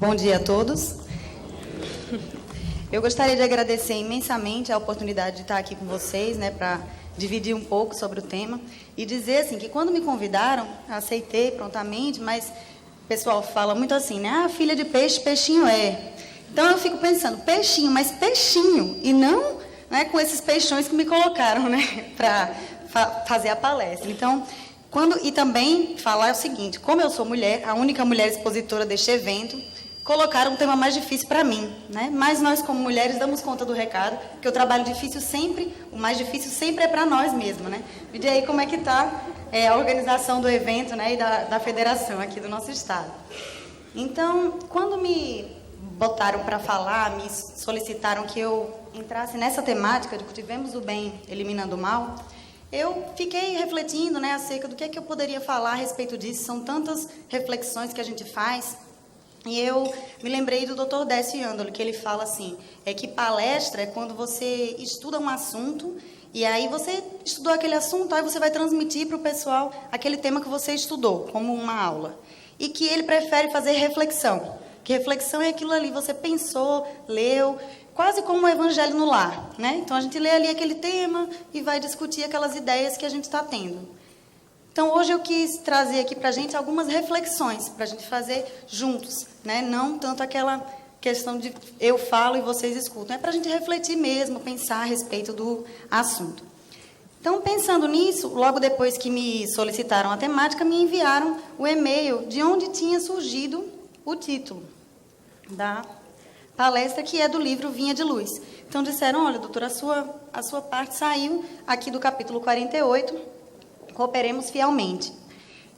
Bom dia a todos. Eu gostaria de agradecer imensamente a oportunidade de estar aqui com vocês, né, para dividir um pouco sobre o tema e dizer assim que quando me convidaram, aceitei prontamente, mas o pessoal fala muito assim, né? Ah, filha de peixe, peixinho é. Então eu fico pensando, peixinho, mas peixinho, e não, né, com esses peixões que me colocaram, né, para fazer a palestra. Então, e também falar o seguinte, como eu sou mulher, a única mulher expositora deste evento, colocaram um tema mais difícil para mim, né? Mas nós, como mulheres, damos conta do recado, que o trabalho difícil sempre, o mais difícil sempre é para nós mesmos, né? E aí como é que está a organização do evento, né, e da federação aqui do nosso estado. Então, quando me botaram para falar, me solicitaram que eu entrasse nessa temática de cultivemos o bem, eliminando o mal, eu fiquei refletindo, né, acerca do que é que eu poderia falar a respeito disso. São tantas reflexões que a gente faz. E eu me lembrei do Dr. Décio Yandoli, que ele fala assim, que palestra é quando você estuda um assunto, e aí você estudou aquele assunto, aí você vai transmitir para o pessoal aquele tema que você estudou, como uma aula. E que ele prefere fazer reflexão, que reflexão é aquilo ali, você pensou, leu, quase como um evangelho no lar, né? Então, a gente lê ali aquele tema e vai discutir aquelas ideias que a gente está tendo. Então, hoje eu quis trazer aqui para a gente algumas reflexões, para a gente fazer juntos, né? Não tanto aquela questão de eu falo e vocês escutam, é para a gente refletir mesmo, pensar a respeito do assunto. Então, pensando nisso, logo depois que me solicitaram a temática, me enviaram o e-mail de onde tinha surgido o título da palestra, que é do livro Vinha de Luz. Então, disseram, olha, doutora, a sua parte saiu aqui do capítulo 48, Cooperemos fielmente.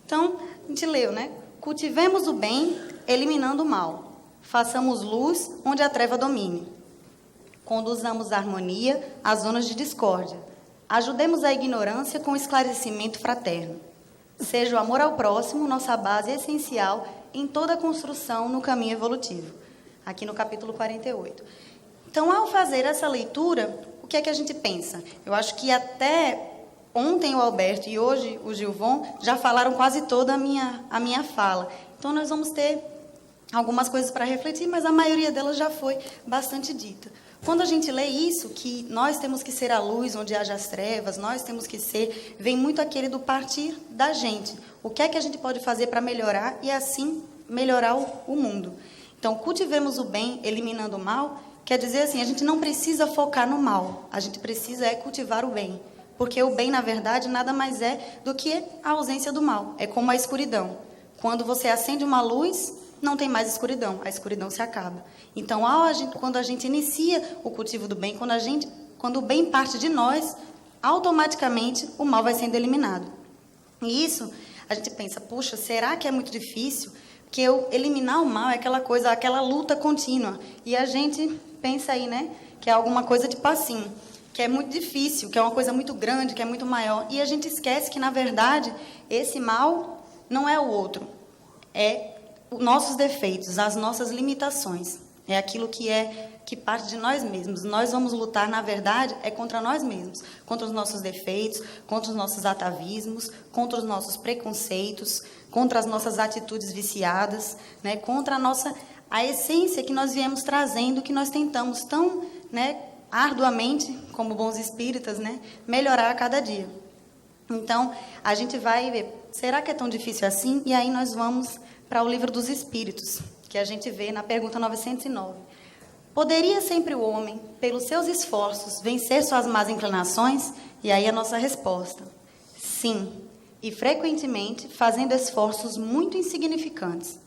Então, a gente leu, né? Cultivemos o bem, eliminando o mal. Façamos luz onde a treva domine. Conduzamos a harmonia às zonas de discórdia. Ajudemos a ignorância com esclarecimento fraterno. Seja o amor ao próximo nossa base essencial em toda a construção no caminho evolutivo. Aqui no capítulo 48. Então, ao fazer essa leitura, o que é que a gente pensa? Eu acho que até ontem o Alberto e hoje o Gilvon já falaram quase toda a minha fala. Então, nós vamos ter algumas coisas para refletir, mas a maioria delas já foi bastante dita. Quando a gente lê isso, que nós temos que ser a luz onde haja as trevas, nós temos que ser, vem muito aquele do partir da gente. O que é que a gente pode fazer para melhorar e, assim, melhorar o mundo? Então, cultivemos o bem, eliminando o mal, quer dizer assim, a gente não precisa focar no mal, a gente precisa cultivar o bem. Porque o bem, na verdade, nada mais é do que a ausência do mal. É como a escuridão. Quando você acende uma luz, não tem mais escuridão. A escuridão se acaba. Então, quando a gente inicia o cultivo do bem, quando o bem parte de nós, automaticamente o mal vai sendo eliminado. E isso, a gente pensa, puxa, será que é muito difícil? Porque eliminar o mal é aquela coisa, aquela luta contínua. E a gente pensa aí, né, que é alguma coisa de passinho, que é muito difícil, que é uma coisa muito grande, que é muito maior. E a gente esquece que, na verdade, esse mal não é o outro. É os nossos defeitos, as nossas limitações. É aquilo que parte de nós mesmos. Nós vamos lutar, na verdade, contra nós mesmos. Contra os nossos defeitos, contra os nossos atavismos, contra os nossos preconceitos, contra as nossas atitudes viciadas, né? Contra a essência que nós viemos trazendo, que nós tentamos tão, né, arduamente, como bons espíritas, né, melhorar a cada dia. Então, a gente vai ver, será que é tão difícil assim? E aí nós vamos para o Livro dos Espíritos, que a gente vê na pergunta 909. Poderia sempre o homem, pelos seus esforços, vencer suas más inclinações? E aí a nossa resposta: sim, e frequentemente fazendo esforços muito insignificantes.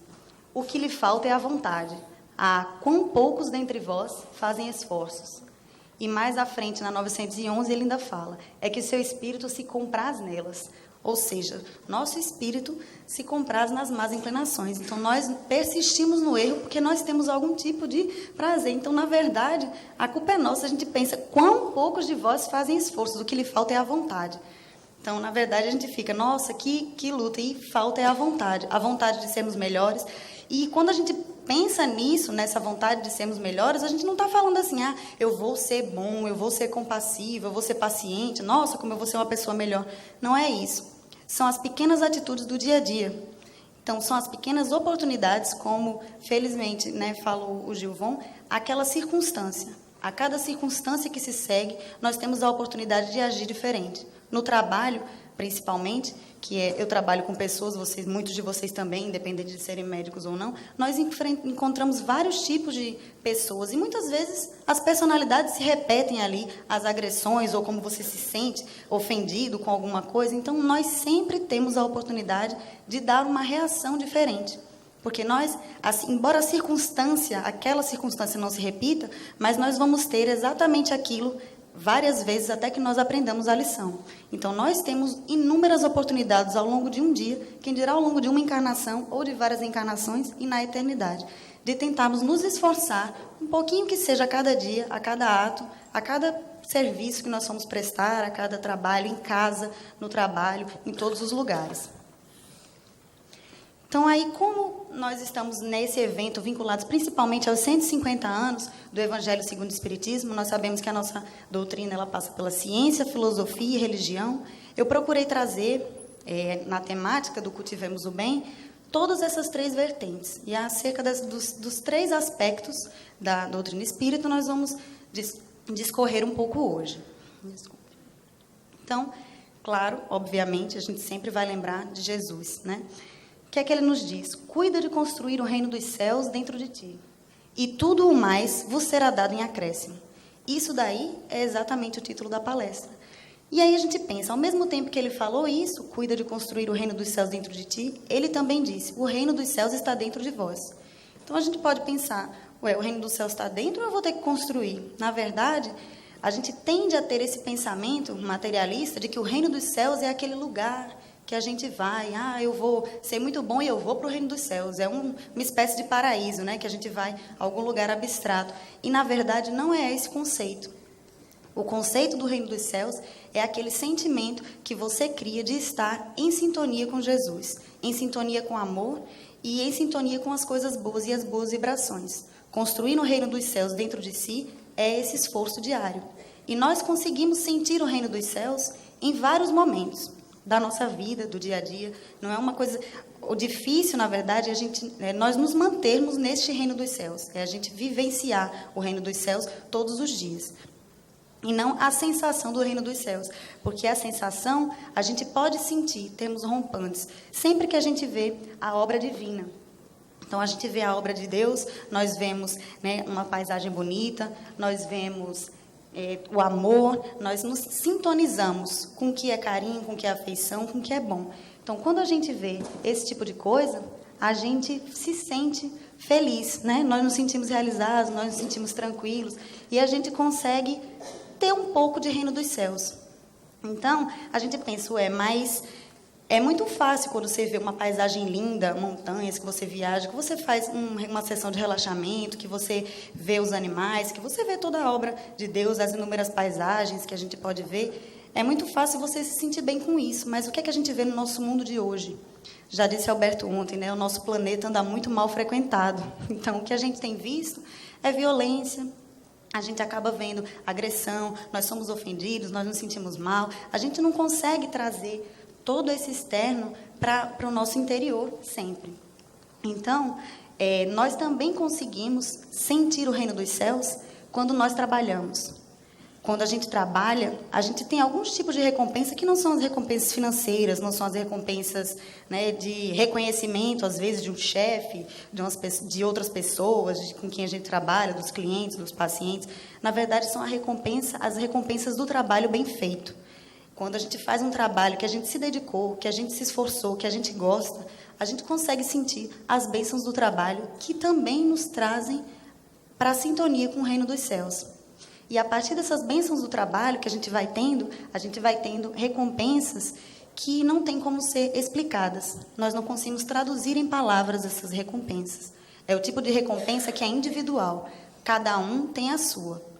O que lhe falta é a vontade. Quão poucos dentre vós fazem esforços. E mais à frente, na 911, ele ainda fala, que seu espírito se compraz nelas. Ou seja, nosso espírito se compraz nas más inclinações. Então, nós persistimos no erro porque nós temos algum tipo de prazer. Então, na verdade, a culpa é nossa. A gente pensa, quão poucos de vós fazem esforços, o que lhe falta é a vontade. Então, na verdade, a gente fica, nossa, que luta, e falta é a vontade de sermos melhores. E quando a gente pensa nisso, nessa vontade de sermos melhores, a gente não está falando assim, eu vou ser bom, eu vou ser compassivo, eu vou ser paciente, nossa, como eu vou ser uma pessoa melhor. Não é isso. São as pequenas atitudes do dia a dia. Então, são as pequenas oportunidades, como, felizmente, né, falou o Gilvon, aquela circunstância. A cada circunstância que se segue, nós temos a oportunidade de agir diferente. No trabalho, principalmente, eu trabalho com pessoas, muitos de vocês também, independente de serem médicos ou não, nós encontramos vários tipos de pessoas e muitas vezes as personalidades se repetem ali, as agressões ou como você se sente ofendido com alguma coisa. Então, nós sempre temos a oportunidade de dar uma reação diferente. Porque nós, assim, embora aquela circunstância não se repita, mas nós vamos ter exatamente aquilo várias vezes até que nós aprendamos a lição. Então, nós temos inúmeras oportunidades ao longo de um dia, quem dirá ao longo de uma encarnação ou de várias encarnações e na eternidade, de tentarmos nos esforçar um pouquinho que seja a cada dia, a cada ato, a cada serviço que nós vamos prestar, a cada trabalho, em casa, no trabalho, em todos os lugares. Então, aí, como nós estamos nesse evento vinculados principalmente aos 150 anos do Evangelho segundo o Espiritismo, nós sabemos que a nossa doutrina ela passa pela ciência, filosofia e religião. Eu procurei trazer, na temática do Cultivemos o Bem, todas essas três vertentes. E acerca dos três aspectos da doutrina espírita, nós vamos discorrer um pouco hoje. Desculpe. Então, claro, obviamente, a gente sempre vai lembrar de Jesus, né? O que é que ele nos diz? Cuida de construir o reino dos céus dentro de ti, e tudo o mais vos será dado em acréscimo. Isso daí é exatamente o título da palestra. E aí a gente pensa, ao mesmo tempo que ele falou isso, cuida de construir o reino dos céus dentro de ti, ele também disse, o reino dos céus está dentro de vós. Então a gente pode pensar, o reino dos céus está dentro ou eu vou ter que construir? Na verdade, a gente tende a ter esse pensamento materialista de que o reino dos céus é aquele lugar que a gente vai, eu vou ser muito bom e eu vou para o reino dos céus. É uma espécie de paraíso, né, que a gente vai a algum lugar abstrato. E, na verdade, não é esse conceito. O conceito do reino dos céus é aquele sentimento que você cria de estar em sintonia com Jesus, em sintonia com o amor e em sintonia com as coisas boas e as boas vibrações. Construir o reino dos céus dentro de si é esse esforço diário. E nós conseguimos sentir o reino dos céus em vários momentos da nossa vida, do dia a dia. Não é uma coisa... O difícil, na verdade, é nós nos mantermos neste reino dos céus. É a gente vivenciar o reino dos céus todos os dias. E não a sensação do reino dos céus. Porque a sensação, a gente pode sentir, termos rompantes, sempre que a gente vê a obra divina. Então, a gente vê a obra de Deus, nós vemos, né, uma paisagem bonita, nós vemos... o amor, nós nos sintonizamos com o que é carinho, com o que é afeição, com o que é bom. Então, quando a gente vê esse tipo de coisa, a gente se sente feliz, né? Nós nos sentimos realizados, nós nos sentimos tranquilos e a gente consegue ter um pouco de reino dos céus. Então, a gente pensa, mas é muito fácil quando você vê uma paisagem linda, montanhas, que você viaja, que você faz uma sessão de relaxamento, que você vê os animais, que você vê toda a obra de Deus, as inúmeras paisagens que a gente pode ver. É muito fácil você se sentir bem com isso, mas o que é que a gente vê no nosso mundo de hoje? Já disse Alberto ontem, né? O nosso planeta anda muito mal frequentado. Então, o que a gente tem visto é violência. A gente acaba vendo agressão, nós somos ofendidos, nós nos sentimos mal. A gente não consegue trazer todo esse externo para o nosso interior sempre. Então, nós também conseguimos sentir o reino dos céus quando nós trabalhamos. Quando a gente trabalha, a gente tem alguns tipos de recompensa que não são as recompensas financeiras, não são as recompensas, né, de reconhecimento, às vezes, de um chefe, de outras pessoas com quem a gente trabalha, dos clientes, dos pacientes. Na verdade, são as recompensas do trabalho bem feito. Quando a gente faz um trabalho que a gente se dedicou, que a gente se esforçou, que a gente gosta, a gente consegue sentir as bênçãos do trabalho que também nos trazem para a sintonia com o reino dos céus. E a partir dessas bênçãos do trabalho que a gente vai tendo recompensas que não tem como ser explicadas. Nós não conseguimos traduzir em palavras essas recompensas. É o tipo de recompensa que é individual. Cada um tem a sua.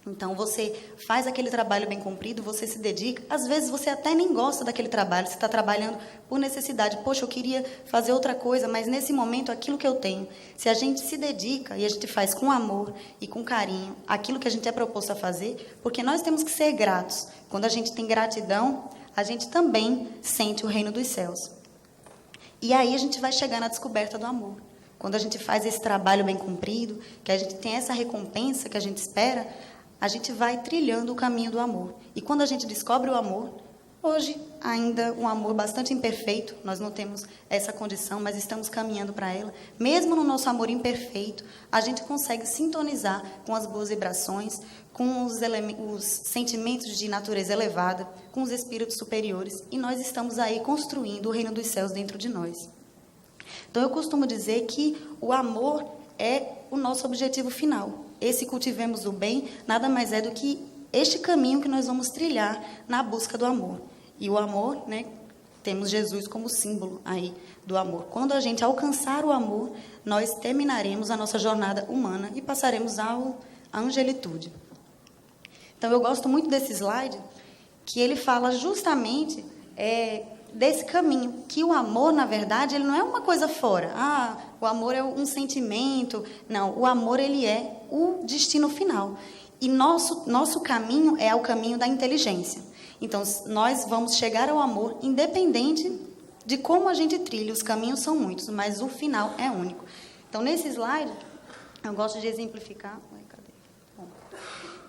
Então, você faz aquele trabalho bem cumprido, você se dedica. Às vezes, você até nem gosta daquele trabalho, você está trabalhando por necessidade. Poxa, eu queria fazer outra coisa, mas nesse momento, aquilo que eu tenho. Se a gente se dedica e a gente faz com amor e com carinho aquilo que a gente é proposto a fazer, porque nós temos que ser gratos. Quando a gente tem gratidão, a gente também sente o reino dos céus. E aí a gente vai chegar na descoberta do amor. Quando a gente faz esse trabalho bem cumprido, que a gente tem essa recompensa que a gente espera, a gente vai trilhando o caminho do amor. E quando a gente descobre o amor, hoje ainda um amor bastante imperfeito, nós não temos essa condição, mas estamos caminhando para ela. Mesmo no nosso amor imperfeito, a gente consegue sintonizar com as boas vibrações, com os sentimentos de natureza elevada, com os espíritos superiores, e nós estamos aí construindo o reino dos céus dentro de nós. Então, eu costumo dizer que o amor é o nosso objetivo final. Esse cultivemos o bem nada mais é do que este caminho que nós vamos trilhar na busca do amor. E o amor, né, temos Jesus como símbolo aí do amor. Quando a gente alcançar o amor, nós terminaremos a nossa jornada humana e passaremos à angelitude. Então, eu gosto muito desse slide, que ele fala justamente desse caminho, que o amor, na verdade, ele não é uma coisa fora. O amor é um sentimento. Não, o amor, ele é o destino final. E nosso caminho é o caminho da inteligência. Então, nós vamos chegar ao amor independente de como a gente trilha. Os caminhos são muitos, mas o final é único. Então, nesse slide, eu gosto de exemplificar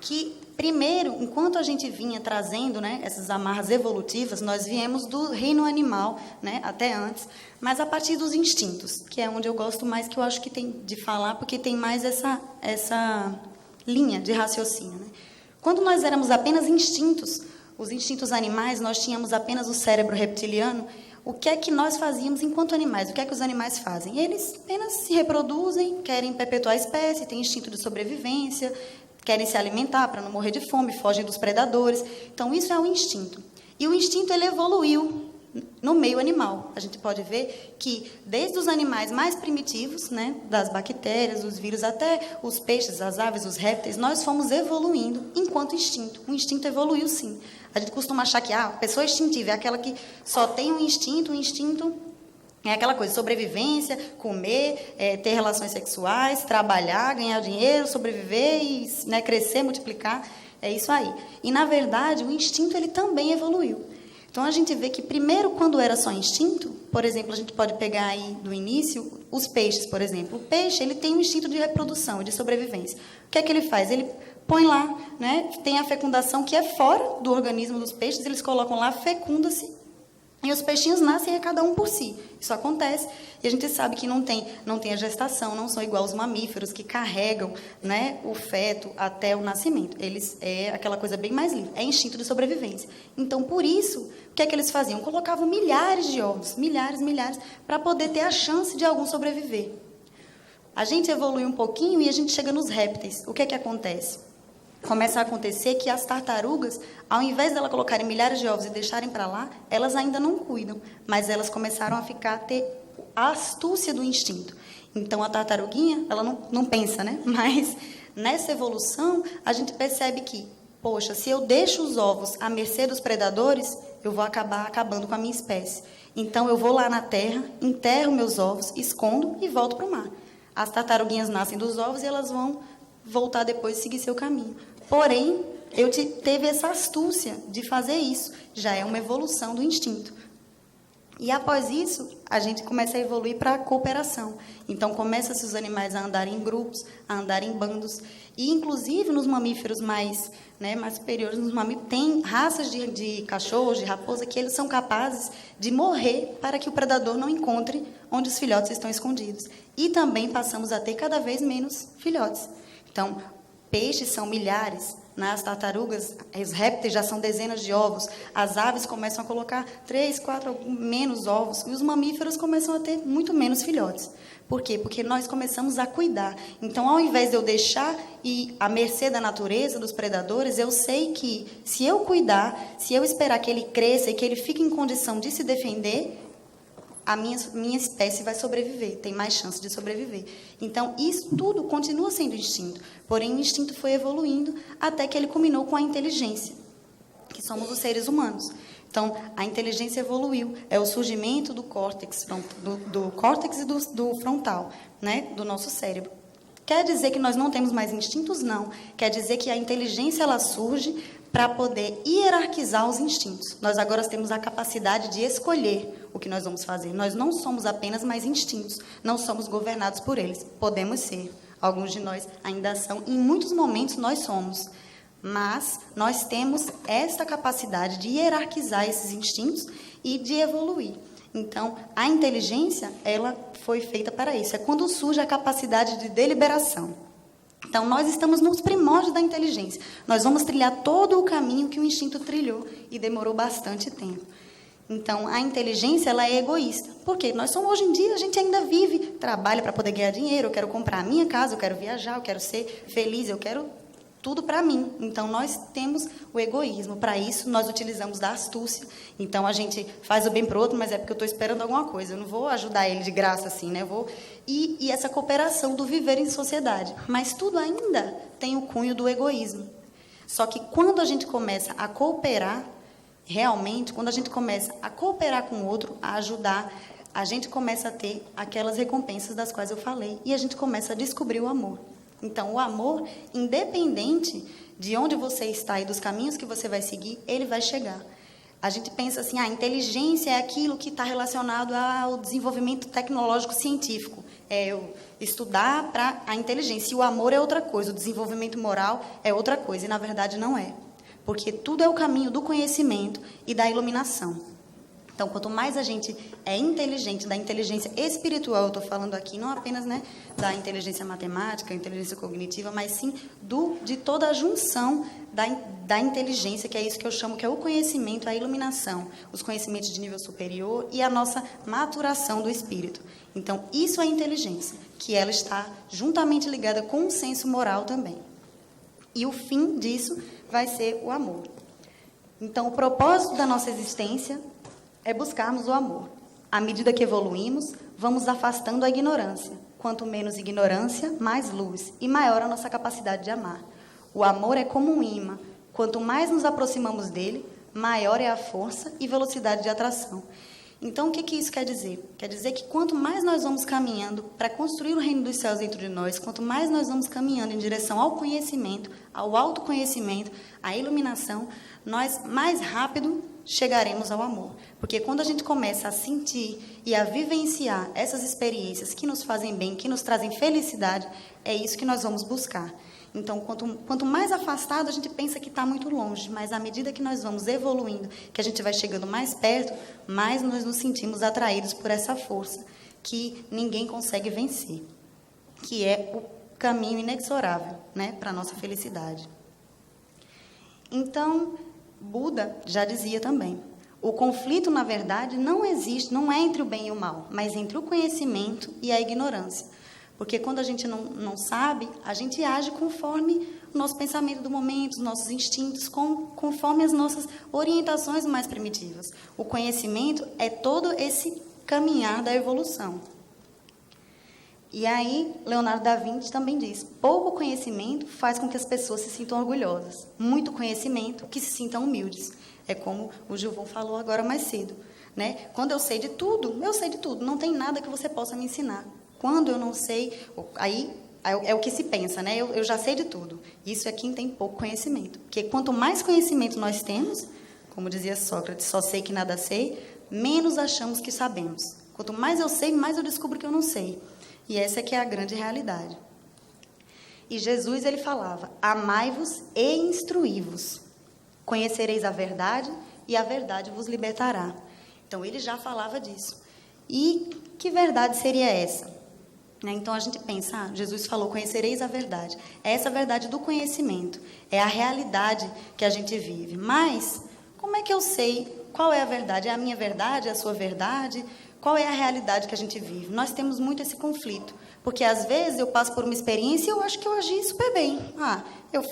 que, primeiro, enquanto a gente vinha trazendo, né, essas amarras evolutivas, nós viemos do reino animal, né, até antes, mas a partir dos instintos, que é onde eu gosto mais, que eu acho que tem de falar, porque tem mais essa linha de raciocínio. Né? Quando nós éramos apenas instintos, os instintos animais, nós tínhamos apenas o cérebro reptiliano. O que é que nós fazíamos enquanto animais? O que é que os animais fazem? Eles apenas se reproduzem, querem perpetuar a espécie, têm instinto de sobrevivência, querem se alimentar para não morrer de fome, fogem dos predadores. Então, isso é o instinto. E o instinto, ele evoluiu no meio animal. A gente pode ver que, desde os animais mais primitivos, né, das bactérias, os vírus, até os peixes, as aves, os répteis, nós fomos evoluindo enquanto instinto. O instinto evoluiu, sim. A gente costuma achar que a pessoa instintiva é aquela que só tem um instinto. O instinto é aquela coisa, sobrevivência, comer, ter relações sexuais, trabalhar, ganhar dinheiro, sobreviver e, né, crescer, multiplicar. É isso aí. E, na verdade, o instinto, ele também evoluiu. Então, a gente vê que, primeiro, quando era só instinto, por exemplo, a gente pode pegar aí do início os peixes, por exemplo. O peixe, ele tem um instinto de reprodução, de sobrevivência. O que é que ele faz? Ele põe lá, né, tem a fecundação que é fora do organismo dos peixes, eles colocam lá, fecunda-se, e os peixinhos nascem cada um por si. Isso acontece. E a gente sabe que não tem a gestação, não são igual os mamíferos que carregam, né, o feto até o nascimento. Eles é aquela coisa bem mais livre. É instinto de sobrevivência. Então, por isso, o que é que eles faziam? Colocavam milhares de ovos, milhares, para poder ter a chance de algum sobreviver. A gente evolui um pouquinho e a gente chega nos répteis. O que é que acontece? Começa a acontecer que as tartarugas, ao invés de elas colocarem milhares de ovos e deixarem para lá, elas ainda não cuidam, mas elas começaram a ter a astúcia do instinto. Então, a tartaruguinha, ela não pensa, né? Mas, nessa evolução, a gente percebe que, poxa, se eu deixo os ovos à mercê dos predadores, eu vou acabar acabando com a minha espécie. Então, eu vou lá na terra, enterro meus ovos, escondo e volto para o mar. As tartaruguinhas nascem dos ovos e elas vão voltar depois e seguir seu caminho. Porém, teve essa astúcia de fazer isso. Já é uma evolução do instinto. E após isso, a gente começa a evoluir para a cooperação. Então, começa-se os animais a andarem em grupos, a andarem em bandos. E, inclusive, nos mamíferos mais superiores, tem raças de cachorros, de raposa, que eles são capazes de morrer para que o predador não encontre onde os filhotes estão escondidos. E também passamos a ter cada vez menos filhotes. Então, peixes são milhares, nas tartarugas, os répteis já são dezenas de ovos, as aves começam a colocar 3, 4, menos ovos, e os mamíferos começam a ter muito menos filhotes. Por quê? Porque nós começamos a cuidar. Então, ao invés de eu deixar ir à mercê da natureza, dos predadores, eu sei que, se eu cuidar, se eu esperar que ele cresça e que ele fique em condição de se defender, a minha espécie vai sobreviver, tem mais chance de sobreviver. Então, isso tudo continua sendo instinto. Porém, o instinto foi evoluindo até que ele culminou com a inteligência, que somos os seres humanos. Então, a inteligência evoluiu. É o surgimento do córtex, do córtex e do frontal, né, do nosso cérebro. Quer dizer que nós não temos mais instintos? Não. Quer dizer que a inteligência ela surge para poder hierarquizar os instintos. Nós agora temos a capacidade de escolher o que nós vamos fazer. Nós não somos apenas mais instintos, não somos governados por eles. Podemos ser. Alguns de nós ainda são, em muitos momentos nós somos. Mas nós temos essa capacidade de hierarquizar esses instintos e de evoluir. Então, a inteligência, ela foi feita para isso. É quando surge a capacidade de deliberação. Então, nós estamos nos primórdios da inteligência. Nós vamos trilhar todo o caminho que o instinto trilhou e demorou bastante tempo. Então, a inteligência, ela é egoísta. Por quê? Nós somos, hoje em dia, a gente ainda vive, trabalha para poder ganhar dinheiro, eu quero comprar a minha casa, eu quero viajar, eu quero ser feliz, eu quero tudo para mim. Então, nós temos o egoísmo. Para isso, nós utilizamos da astúcia. Então, a gente faz o bem para o outro, mas é porque eu estou esperando alguma coisa. Eu não vou ajudar ele de graça assim, né? E essa cooperação do viver em sociedade. Mas tudo ainda tem o cunho do egoísmo. Só que quando a gente começa a cooperar, realmente, quando a gente começa a cooperar com o outro, a ajudar, a gente começa a ter aquelas recompensas das quais eu falei. E a gente começa a descobrir o amor. Então, o amor, independente de onde você está e dos caminhos que você vai seguir, ele vai chegar. A gente pensa assim, a inteligência é aquilo que está relacionado ao desenvolvimento tecnológico científico. É eu estudar para a inteligência. E o amor é outra coisa, o desenvolvimento moral é outra coisa. E, na verdade, não é. Porque tudo é o caminho do conhecimento e da iluminação. Então, quanto mais a gente é inteligente, da inteligência espiritual, eu estou falando aqui, não apenas, né, da inteligência matemática, inteligência cognitiva, mas sim de toda a junção da inteligência, que é isso que eu chamo que é o conhecimento, a iluminação, os conhecimentos de nível superior e a nossa maturação do espírito. Então, isso é inteligência, que ela está juntamente ligada com o senso moral também. E o fim disso vai ser o amor. Então, o propósito da nossa existência é buscarmos o amor. À medida que evoluímos, vamos afastando a ignorância. Quanto menos ignorância, mais luz, e maior a nossa capacidade de amar. O amor é como um imã. Quanto mais nos aproximamos dele, maior é a força e velocidade de atração. Então, o que isso quer dizer? Quer dizer que quanto mais nós vamos caminhando para construir o reino dos céus dentro de nós, quanto mais nós vamos caminhando em direção ao conhecimento, ao autoconhecimento, à iluminação, nós mais rápido chegaremos ao amor. Porque quando a gente começa a sentir e a vivenciar essas experiências que nos fazem bem, que nos trazem felicidade, é isso que nós vamos buscar. Então, quanto mais afastado, a gente pensa que está muito longe, mas à medida que nós vamos evoluindo, que a gente vai chegando mais perto, mais nós nos sentimos atraídos por essa força que ninguém consegue vencer, que é o caminho inexorável, né, para a nossa felicidade. Então, Buda já dizia também, o conflito, na verdade, não existe, não é entre o bem e o mal, mas entre o conhecimento e a ignorância. Porque quando a gente não sabe, a gente age conforme o nosso pensamento do momento, os nossos instintos, conforme as nossas orientações mais primitivas. O conhecimento é todo esse caminhar da evolução. E aí, Leonardo da Vinci também diz, pouco conhecimento faz com que as pessoas se sintam orgulhosas. Muito conhecimento, que se sintam humildes. É como o Gilvão falou agora mais cedo, né? Quando eu sei de tudo, não tem nada que você possa me ensinar. Quando eu não sei, aí é o que se pensa, né? Eu já sei de tudo. Isso é quem tem pouco conhecimento. Porque quanto mais conhecimento nós temos, como dizia Sócrates, só sei que nada sei, menos achamos que sabemos. Quanto mais eu sei, mais eu descubro que eu não sei. E essa é que é a grande realidade. E Jesus, ele falava, amai-vos e instruí-vos. Conhecereis a verdade e a verdade vos libertará. Então, ele já falava disso. E que verdade seria essa? Então, a gente pensa, Jesus falou, conhecereis a verdade. É essa verdade do conhecimento. É a realidade que a gente vive. Mas, como é que eu sei qual é a verdade? É a minha verdade? É a sua verdade? Qual é a realidade que a gente vive? Nós temos muito esse conflito. Porque, às vezes, eu passo por uma experiência e eu acho que eu agi super bem. Eu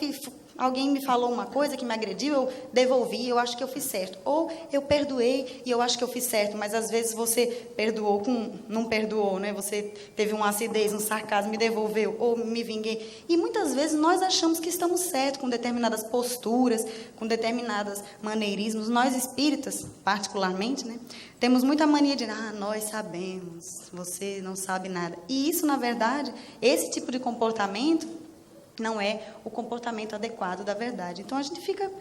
alguém me falou uma coisa que me agrediu, eu devolvi, eu acho que eu fiz certo. Ou eu perdoei e eu acho que eu fiz certo, mas às vezes você perdoou não perdoou, né? Você teve uma acidez, um sarcasmo, me devolveu, ou me vinguei. E muitas vezes nós achamos que estamos certos com determinadas posturas, com determinados maneirismos. Nós espíritas, particularmente, né? Temos muita mania de, nós sabemos, você não sabe nada. E isso, na verdade, esse tipo de comportamento não é o comportamento adequado da verdade. Então, a gente fica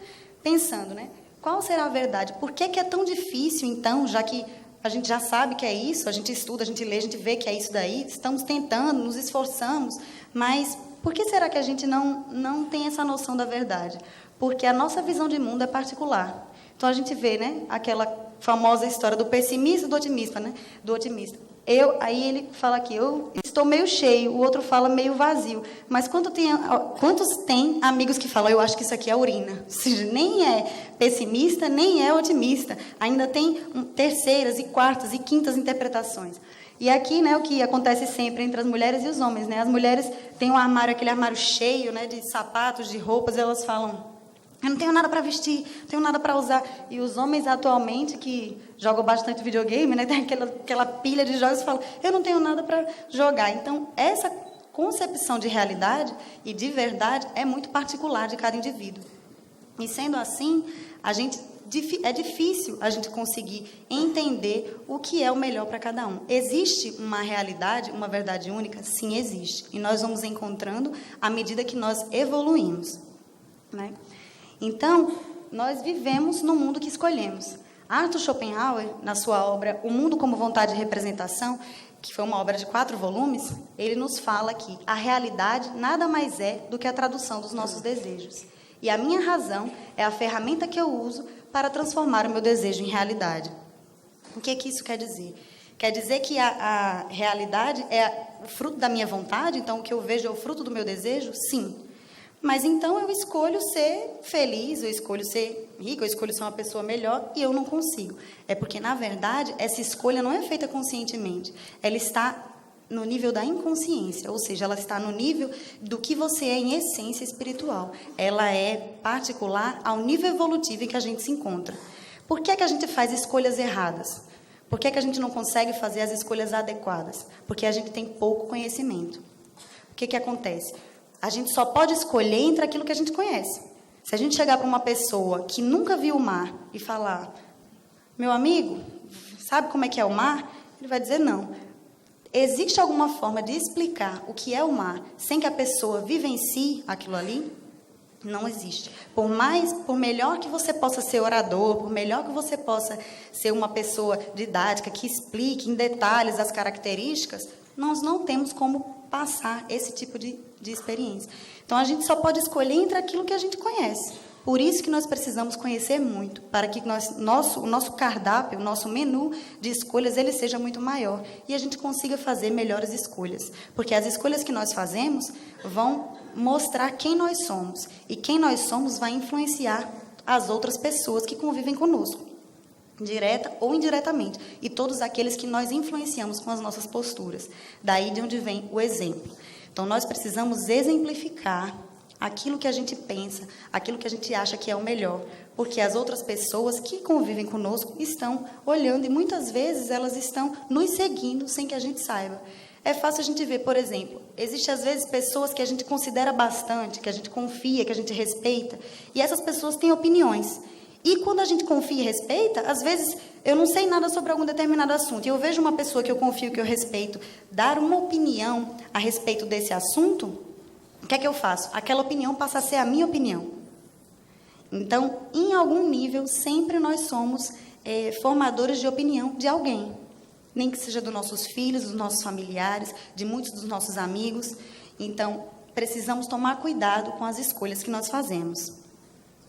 pensando, né? Qual será a verdade? Por que é tão difícil, então, já que a gente já sabe que é isso, a gente estuda, a gente lê, a gente vê que é isso daí, estamos tentando, nos esforçamos, mas por que será que a gente não tem essa noção da verdade? Porque a nossa visão de mundo é particular. Então, a gente vê, né, aquela famosa história do pessimista e do otimista, né? Do otimista. Aí ele fala aqui, eu estou meio cheio, o outro fala meio vazio. Mas quantos têm amigos que falam, eu acho que isso aqui é urina? Ou seja, nem é pessimista, nem é otimista. Ainda tem terceiras e quartas e quintas interpretações. E aqui, né, o que acontece sempre entre as mulheres e os homens, né? As mulheres têm um armário, aquele armário cheio, né, de sapatos, de roupas, elas falam, eu não tenho nada para vestir, não tenho nada para usar. E os homens atualmente, que jogam bastante videogame, né, tem aquela pilha de jogos, falam, eu não tenho nada para jogar. Então, essa concepção de realidade e de verdade é muito particular de cada indivíduo. E sendo assim, é difícil a gente conseguir entender o que é o melhor para cada um. Existe uma realidade, uma verdade única? Sim, existe. E nós vamos encontrando à medida que nós evoluímos, né? Então, nós vivemos no mundo que escolhemos. Arthur Schopenhauer, na sua obra O Mundo como Vontade e Representação, que foi uma obra de 4 volumes, ele nos fala que a realidade nada mais é do que a tradução dos nossos desejos. E a minha razão é a ferramenta que eu uso para transformar o meu desejo em realidade. O que isso quer dizer? Quer dizer que a realidade é o fruto da minha vontade? Então, o que eu vejo é o fruto do meu desejo? Sim. Mas então eu escolho ser feliz, eu escolho ser rico, eu escolho ser uma pessoa melhor e eu não consigo. É porque, na verdade, essa escolha não é feita conscientemente. Ela está no nível da inconsciência, ou seja, ela está no nível do que você é em essência espiritual. Ela é particular ao nível evolutivo em que a gente se encontra. Por que a gente faz escolhas erradas? Por que a gente não consegue fazer as escolhas adequadas? Porque a gente tem pouco conhecimento. O que acontece? A gente só pode escolher entre aquilo que a gente conhece. Se a gente chegar para uma pessoa que nunca viu o mar e falar, meu amigo, sabe como é que é o mar? Ele vai dizer não. Existe alguma forma de explicar o que é o mar sem que a pessoa vivencie aquilo ali? Não existe. Por melhor que você possa ser orador, por melhor que você possa ser uma pessoa didática que explique em detalhes as características, nós não temos como passar esse tipo de experiência. Então, a gente só pode escolher entre aquilo que a gente conhece. Por isso que nós precisamos conhecer muito, para que o nosso cardápio, o nosso menu de escolhas, ele seja muito maior e a gente consiga fazer melhores escolhas. Porque as escolhas que nós fazemos vão mostrar quem nós somos. E quem nós somos vai influenciar as outras pessoas que convivem conosco, direta ou indiretamente, e todos aqueles que nós influenciamos com as nossas posturas. Daí de onde vem o exemplo. Então, nós precisamos exemplificar aquilo que a gente pensa, aquilo que a gente acha que é o melhor, porque as outras pessoas que convivem conosco estão olhando e muitas vezes elas estão nos seguindo sem que a gente saiba. É fácil a gente ver, por exemplo, existem às vezes pessoas que a gente considera bastante, que a gente confia, que a gente respeita, e essas pessoas têm opiniões. E quando a gente confia e respeita, às vezes eu não sei nada sobre algum determinado assunto, e eu vejo uma pessoa que eu confio, que eu respeito, dar uma opinião a respeito desse assunto, o que é que eu faço? Aquela opinião passa a ser a minha opinião. Então, em algum nível, sempre nós somos formadores de opinião de alguém. Nem que seja dos nossos filhos, dos nossos familiares, de muitos dos nossos amigos. Então, precisamos tomar cuidado com as escolhas que nós fazemos,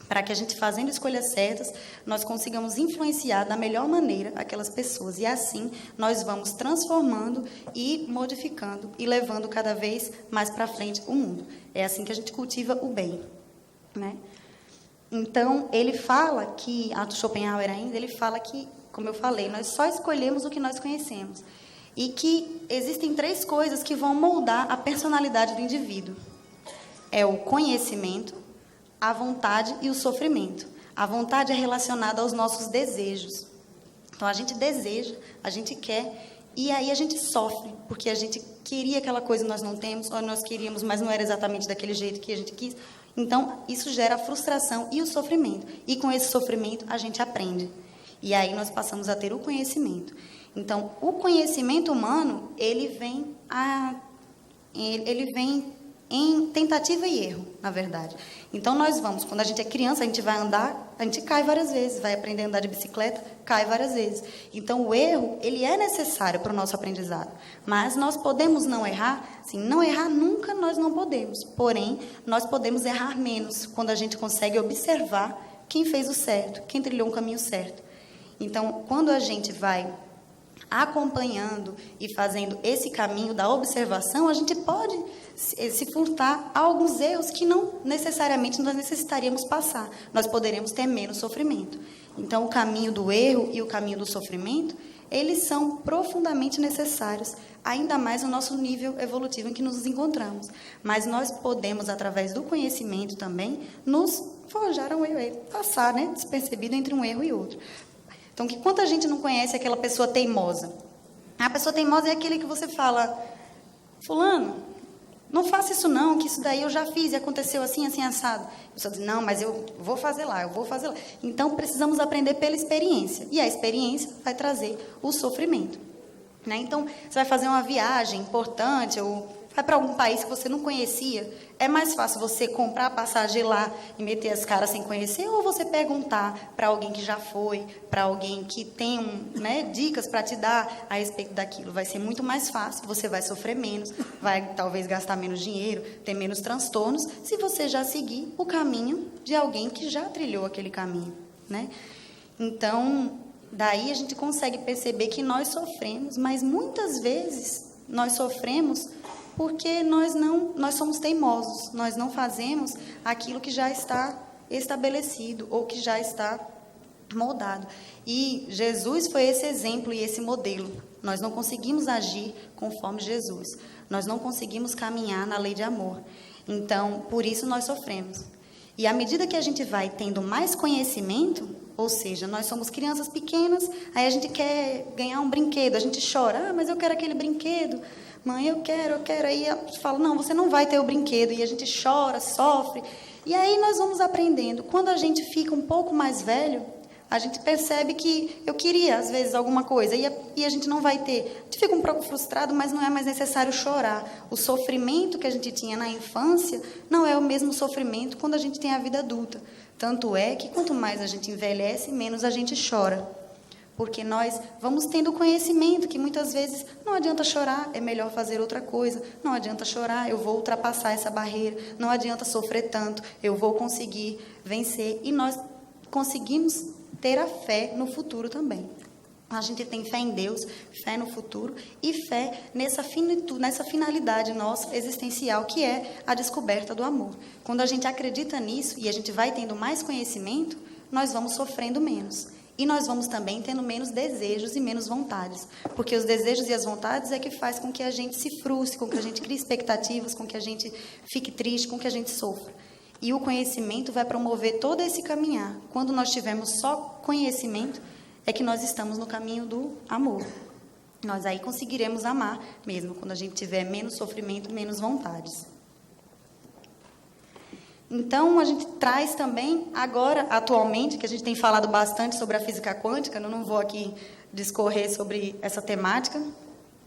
para que a gente, fazendo escolhas certas, nós consigamos influenciar da melhor maneira aquelas pessoas. E assim, nós vamos transformando e modificando e levando cada vez mais para frente o mundo. É assim que a gente cultiva o bem, né? Então, ele fala que, Arthur Schopenhauer ainda, ele fala que, como eu falei, nós só escolhemos o que nós conhecemos. E que existem 3 coisas que vão moldar a personalidade do indivíduo. É o conhecimento, a vontade e o sofrimento. A vontade é relacionada aos nossos desejos. Então, a gente deseja, a gente quer, e aí a gente sofre, porque a gente queria aquela coisa e nós não temos, ou nós queríamos, mas não era exatamente daquele jeito que a gente quis. Então, isso gera a frustração e o sofrimento. E com esse sofrimento, a gente aprende. E aí nós passamos a ter o conhecimento. Então, o conhecimento humano, ele vem em tentativa e erro, na verdade. Então, nós vamos, quando a gente é criança, a gente vai andar, a gente cai várias vezes, vai aprender a andar de bicicleta, cai várias vezes. Então, o erro, ele é necessário para o nosso aprendizado. Mas nós podemos não errar? Sim, não errar nunca nós não podemos. Porém, nós podemos errar menos quando a gente consegue observar quem fez o certo, quem trilhou um caminho certo. Então, quando a gente vai acompanhando e fazendo esse caminho da observação, a gente pode se furtar a alguns erros que não necessariamente nós necessitaríamos passar. Nós poderemos ter menos sofrimento. Então, o caminho do erro e o caminho do sofrimento, eles são profundamente necessários, ainda mais no nosso nível evolutivo em que nos encontramos. Mas nós podemos, através do conhecimento também, nos forjar um erro, passar, né, despercebido entre um erro e outro. Então, que quanta gente não conhece aquela pessoa teimosa? A pessoa teimosa é aquele que você fala, fulano, não faça isso não, que isso daí eu já fiz e aconteceu assim, assim, assado. A pessoa diz, não, mas eu vou fazer lá, eu vou fazer lá. Então, precisamos aprender pela experiência. E a experiência vai trazer o sofrimento. Né? Então, você vai fazer uma viagem importante ou vai para algum país que você não conhecia, é mais fácil você comprar a passagem lá e meter as caras sem conhecer, ou você perguntar para alguém que já foi, para alguém que tem dicas para te dar a respeito daquilo. Vai ser muito mais fácil, você vai sofrer menos, vai talvez gastar menos dinheiro, ter menos transtornos, se você já seguir o caminho de alguém que já trilhou aquele caminho. Né? Então, daí a gente consegue perceber que nós sofremos, mas muitas vezes nós sofremos porque nós somos teimosos, nós não fazemos aquilo que já está estabelecido ou que já está moldado. E Jesus foi esse exemplo e esse modelo. Nós não conseguimos agir conforme Jesus, nós não conseguimos caminhar na lei de amor. Então, por isso nós sofremos. E à medida que a gente vai tendo mais conhecimento, ou seja, nós somos crianças pequenas, aí a gente quer ganhar um brinquedo, a gente chora, mas eu quero aquele brinquedo. Mãe, eu quero. Aí a gente fala, não, você não vai ter o brinquedo. E a gente chora, sofre. E aí nós vamos aprendendo. Quando a gente fica um pouco mais velho, a gente percebe que eu queria, às vezes, alguma coisa. E a gente não vai ter. A gente fica um pouco frustrado, mas não é mais necessário chorar. O sofrimento que a gente tinha na infância não é o mesmo sofrimento quando a gente tem a vida adulta. Tanto é que quanto mais a gente envelhece, menos a gente chora. Porque nós vamos tendo conhecimento que muitas vezes não adianta chorar, é melhor fazer outra coisa. Não adianta chorar, eu vou ultrapassar essa barreira. Não adianta sofrer tanto, eu vou conseguir vencer. E nós conseguimos ter a fé no futuro também. A gente tem fé em Deus, fé no futuro e fé nessa finalidade nossa existencial, que é a descoberta do amor. Quando a gente acredita nisso e a gente vai tendo mais conhecimento, nós vamos sofrendo menos. E nós vamos também tendo menos desejos e menos vontades. Porque os desejos e as vontades é que faz com que a gente se frustre, com que a gente crie expectativas, com que a gente fique triste, com que a gente sofra. E o conhecimento vai promover todo esse caminhar. Quando nós tivermos só conhecimento, é que nós estamos no caminho do amor. Nós aí conseguiremos amar, mesmo quando a gente tiver menos sofrimento, menos vontades. Então, a gente traz também, agora, atualmente, que a gente tem falado bastante sobre a física quântica, eu não vou aqui discorrer sobre essa temática,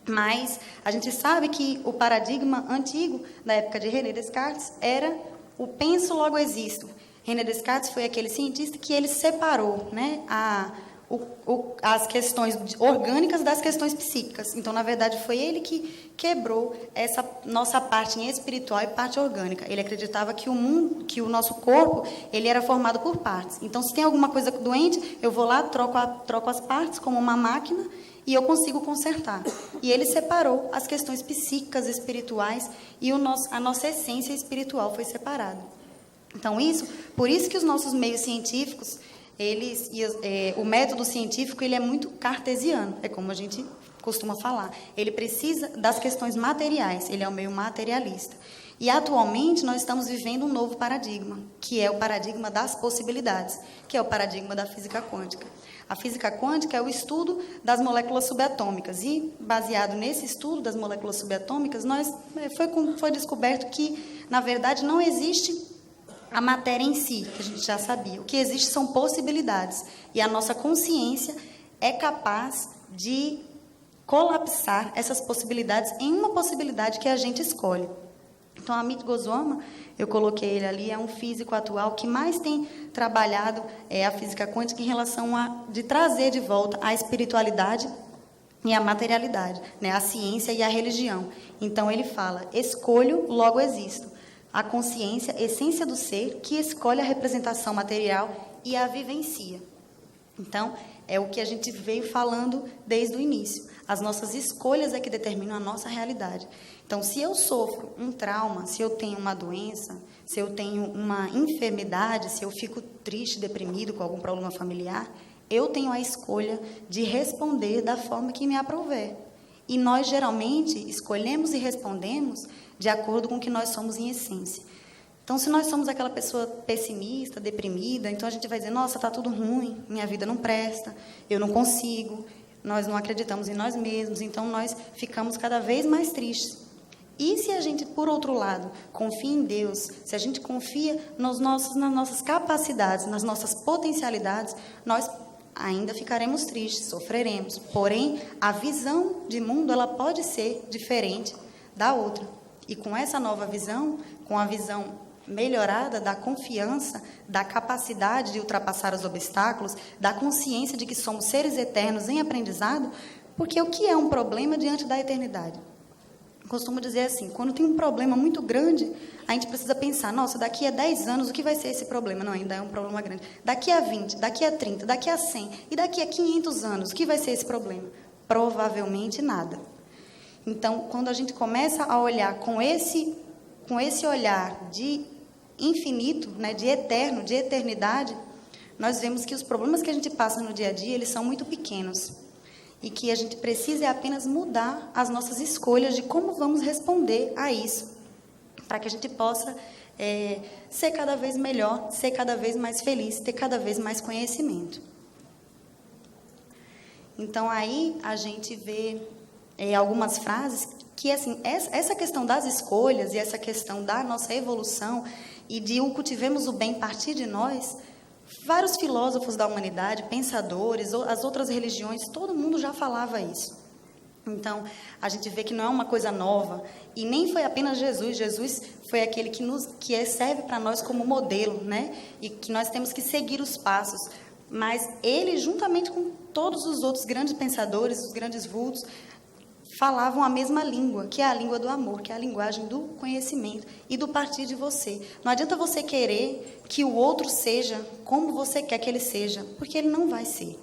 mas a gente sabe que o paradigma antigo, da época de René Descartes, era o penso, logo existo. René Descartes foi aquele cientista que ele separou, né, as questões orgânicas das questões psíquicas. Então, na verdade, foi ele que quebrou essa nossa parte espiritual e parte orgânica. Ele acreditava que o nosso corpo, ele era formado por partes. Então, se tem alguma coisa doente, eu vou lá, troco as partes como uma máquina e eu consigo consertar. E ele separou as questões psíquicas, espirituais, e a nossa essência espiritual foi separada. Então, por isso que os nossos meios científicos, o método científico, ele é muito cartesiano, é como a gente costuma falar. Ele precisa das questões materiais, ele é um meio materialista. E, atualmente, nós estamos vivendo um novo paradigma, que é o paradigma das possibilidades, que é o paradigma da física quântica. A física quântica é o estudo das moléculas subatômicas, e, baseado nesse estudo das moléculas subatômicas, foi descoberto que, na verdade, não existe a matéria em si, que a gente já sabia. O que existe são possibilidades, e a nossa consciência é capaz de colapsar essas possibilidades em uma possibilidade que a gente escolhe. Então, Amit Goswami, eu coloquei ele ali, é um físico atual que mais tem trabalhado a física quântica em relação de trazer de volta a espiritualidade e a materialidade, né, a ciência e a religião. Então, ele fala, escolho, logo existo. A consciência, essência do ser, que escolhe a representação material e a vivencia. Então, é o que a gente veio falando desde o início. As nossas escolhas é que determinam a nossa realidade. Então, se eu sofro um trauma, se eu tenho uma doença, se eu tenho uma enfermidade, se eu fico triste, deprimido com algum problema familiar, eu tenho a escolha de responder da forma que me aprouver. E nós, geralmente, escolhemos e respondemos de acordo com o que nós somos em essência. Então, se nós somos aquela pessoa pessimista, deprimida, então a gente vai dizer, nossa, está tudo ruim, minha vida não presta, eu não consigo, nós não acreditamos em nós mesmos, então nós ficamos cada vez mais tristes. E se a gente, por outro lado, confia em Deus, se a gente confia nas nossas capacidades, nas nossas potencialidades, nós ainda ficaremos tristes, sofreremos. Porém, a visão de mundo ela pode ser diferente da outra. E com essa nova visão, com a visão melhorada da confiança, da capacidade de ultrapassar os obstáculos, da consciência de que somos seres eternos em aprendizado, porque o que é um problema diante da eternidade? Eu costumo dizer assim, quando tem um problema muito grande, a gente precisa pensar, nossa, daqui a 10 anos, o que vai ser esse problema? Não, ainda é um problema grande. Daqui a 20, daqui a 30, daqui a 100 e daqui a 500 anos, o que vai ser esse problema? Provavelmente nada. Então, quando a gente começa a olhar com esse olhar de infinito, né, de eterno, de eternidade, nós vemos que os problemas que a gente passa no dia a dia, eles são muito pequenos. E que a gente precisa apenas mudar as nossas escolhas de como vamos responder a isso, para que a gente possa ser cada vez melhor, ser cada vez mais feliz, ter cada vez mais conhecimento. Então, aí a gente vê algumas frases que, assim, essa questão das escolhas e essa questão da nossa evolução e de cultivemos o bem a partir de nós, vários filósofos da humanidade, pensadores, as outras religiões, todo mundo já falava isso. Então, a gente vê que não é uma coisa nova, e nem foi apenas Jesus. Jesus foi aquele que serve para nós como modelo, né? E que nós temos que seguir os passos. Mas ele, juntamente com todos os outros grandes pensadores, os grandes vultos, falavam a mesma língua, que é a língua do amor, que é a linguagem do conhecimento e do partir de você. Não adianta você querer que o outro seja como você quer que ele seja, porque ele não vai ser.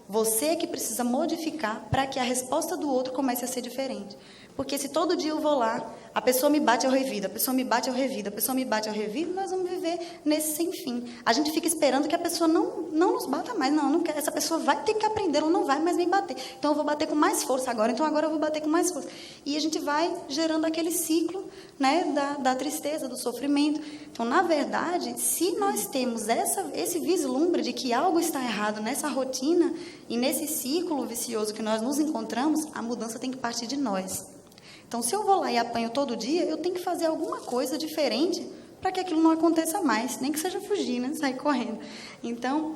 Você é que precisa modificar para que a resposta do outro comece a ser diferente. Porque se todo dia eu vou lá, a pessoa me bate, eu revido, a pessoa me bate, eu revido, a pessoa me bate, eu revido, nós vamos viver nesse sem fim. A gente fica esperando que a pessoa não nos bata mais. Não quer, essa pessoa vai ter que aprender, ela não vai mais me bater. Então eu vou bater com mais força agora, então agora eu vou bater com mais força. E a gente vai gerando aquele ciclo, né, da tristeza, do sofrimento. Então, na verdade, se nós temos esse vislumbre de que algo está errado nessa rotina e nesse ciclo vicioso que nós nos encontramos, a mudança tem que partir de nós. Então, se eu vou lá e apanho todo dia, eu tenho que fazer alguma coisa diferente para que aquilo não aconteça mais, nem que seja fugir, né? Sair correndo. Então,